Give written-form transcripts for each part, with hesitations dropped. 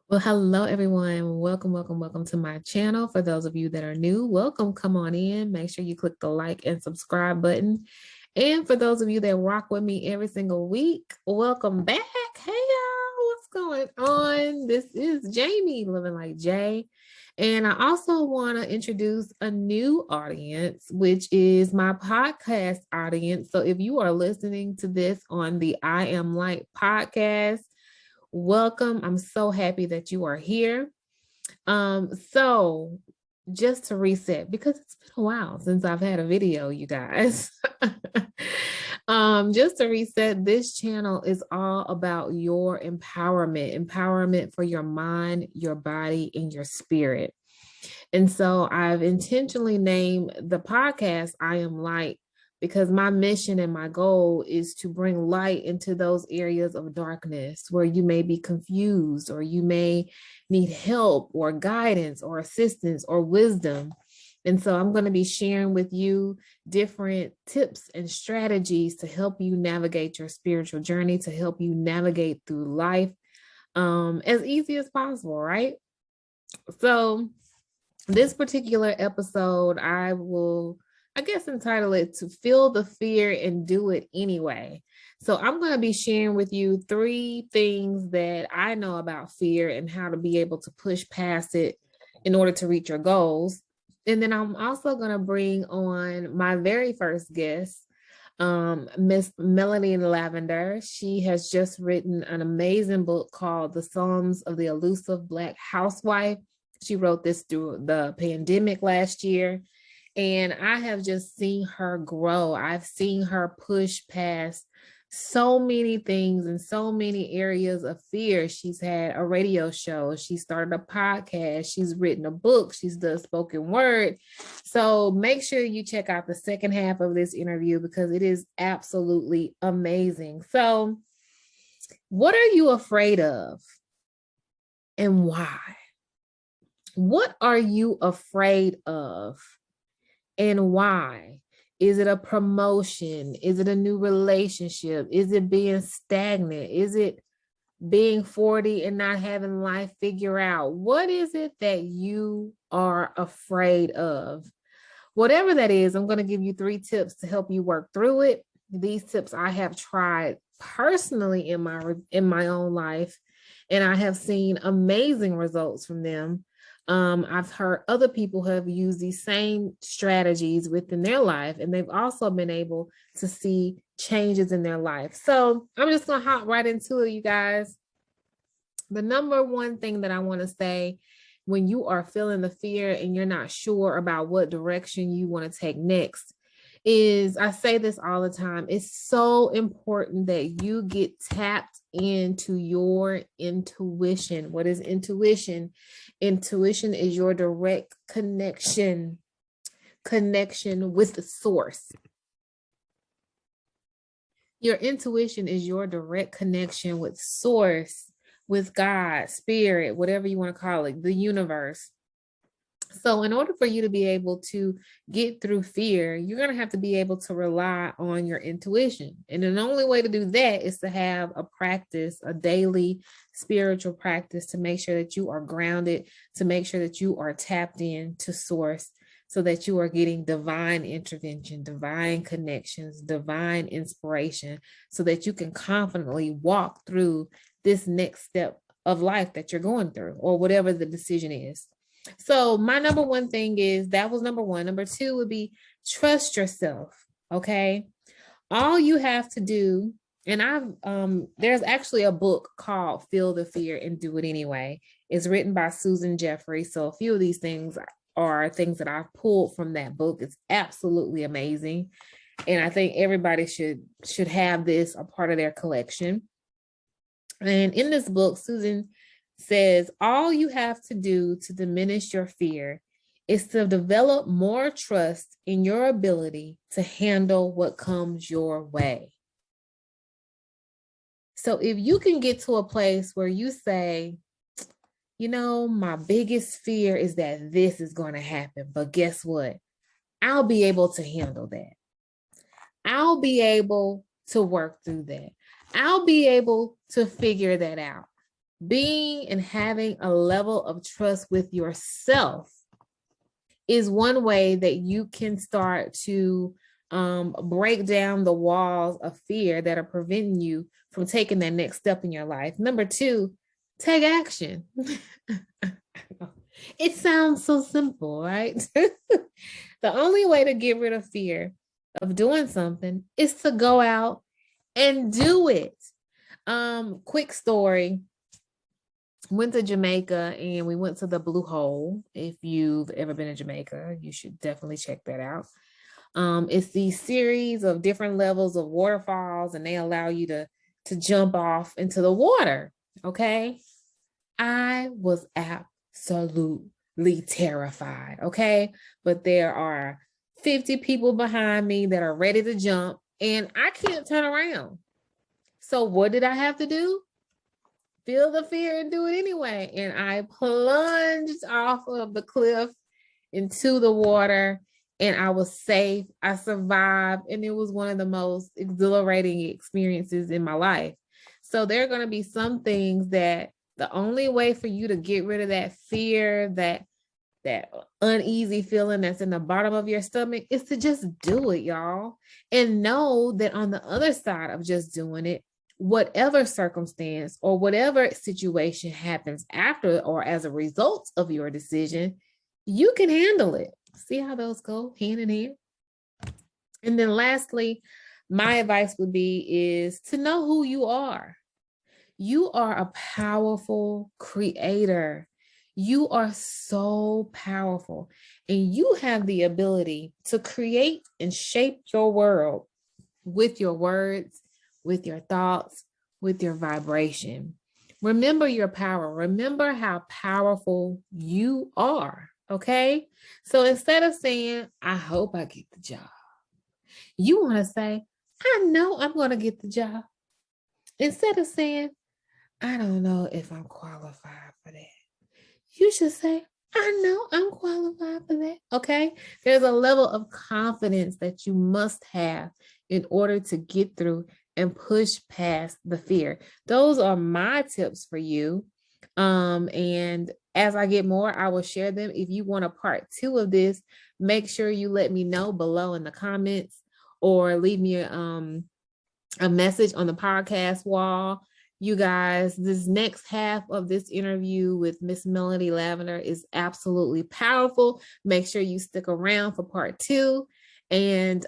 Well, hello everyone. Welcome to my channel. For those of you that are new, welcome. Come on in. Make sure you click the like and subscribe button. And for those of you that rock with me every single week, welcome back. Hey y'all, what's going on? This is Jamie, Living Like Jay. And I also want to introduce a new audience, which is my podcast audience. So if you are listening to this on the I Am Light podcast, welcome. I'm so happy that you are here. So just to reset, because it's been a while since I've had a video, you guys. Just to reset, this channel is all about your empowerment for your mind, your body, and your spirit. And so I've intentionally named the podcast I Am Light because my mission and my goal is to bring light into those areas of darkness where you may be confused or you may need help or guidance or assistance or wisdom. And so I'm going to be sharing with you different tips and strategies to help you navigate your spiritual journey, to help you navigate through life as easy as possible, right? So this particular episode, I guess, entitle it to Feel the Fear and Do It Anyway. So I'm going to be sharing with you 3 things that I know about fear and how to be able to push past it in order to reach your goals. And then I'm also going to bring on my very first guest, Miss Melanie Lavender. She has just written an amazing book called The Psalms of the Elusive Black Housewife. She wrote this through the pandemic last year, and I have just seen her grow. I've seen her push past so many things in so many areas of fear. She's had a radio show. She started a podcast. She's written a book. She's done spoken word. So make sure you check out the second half of this interview because it is absolutely amazing. So what are you afraid of and why? What are you afraid of and why? Is it a promotion? Is it a new relationship? Is it being stagnant? Is it being 40 and not having life figure out? What is it that you are afraid of? Whatever that is, I'm going to give you 3 tips to help you work through it. These tips I have tried personally in my own life, and I have seen amazing results from them. I've heard other people have used these same strategies within their life, and they've also been able to see changes in their life. So I'm just going to hop right into it, you guys. The number one thing that I want to say when you are feeling the fear and you're not sure about what direction you want to take next is, I say this all the time, it's so important that you get tapped into your intuition. What is intuition? Intuition is your direct connection with the source. Your intuition is your direct connection with source, with God, spirit, whatever you want to call it, the universe. So in order for you to be able to get through fear, you're going to have to be able to rely on your intuition. And the only way to do that is to have a practice, a daily spiritual practice, to make sure that you are grounded, to make sure that you are tapped in to source, so that you are getting divine intervention, divine connections, divine inspiration, so that you can confidently walk through this next step of life that you're going through, or whatever the decision is. So my number one thing is, that was number one. Number 2 would be trust yourself. Okay. All you have to do, and there's actually a book called Feel the Fear and Do It Anyway. It's written by Susan Jeffrey. So a few of these things are things that I've pulled from that book. It's absolutely amazing. And I think everybody should have this a part of their collection. And in this book, Susan says, all you have to do to diminish your fear is to develop more trust in your ability to handle what comes your way. So if you can get to a place where you say, you know, my biggest fear is that this is going to happen, but guess what? I'll be able to handle that. I'll be able to work through that. I'll be able to figure that out. Being and having a level of trust with yourself is one way that you can start to break down the walls of fear that are preventing you from taking that next step in your life. Number two, take action. It sounds so simple, right? The only way to get rid of fear of doing something is to go out and do it. Quick story. Went to Jamaica and we went to the Blue Hole. If you've ever been to Jamaica, you should definitely check that out. It's these series of different levels of waterfalls, and they allow you to jump off into the water. Okay. I was absolutely terrified. Okay. But there are 50 people behind me that are ready to jump, and I can't turn around. So what did I have to do? Feel the fear and do it anyway. And I plunged off of the cliff into the water, and I was safe. I survived, and it was one of the most exhilarating experiences in my life. So there are going to be some things that the only way for you to get rid of that fear, that uneasy feeling that's in the bottom of your stomach, is to just do it, y'all. And know that on the other side of just doing it, whatever circumstance or whatever situation happens after or as a result of your decision, you can handle it. See how those go hand in hand? And then lastly, my advice would be is to know who you are. You are a powerful creator. You are so powerful, and you have the ability to create and shape your world with your words, with your thoughts, with your vibration. Remember your power. Remember how powerful you are. Okay. So instead of saying, I hope I get the job, you want to say, I know I'm going to get the job. Instead of saying, I don't know if I'm qualified for that, you should say, I know I'm qualified for that. Okay. There's a level of confidence that you must have in order to get through and push past the fear. Those are my tips for you. And as I get more, I will share them. If you want a part 2 of this, make sure you let me know below in the comments, or leave me a message on the podcast wall. You guys, this next half of this interview with Miss Melody Lavender is absolutely powerful. Make sure you stick around for part 2. And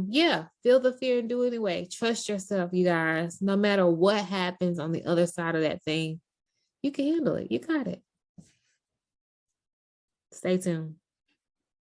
yeah, feel the fear and do it anyway. Trust yourself, you guys. No matter what happens on the other side of that thing, you can handle it. You got it. Stay tuned.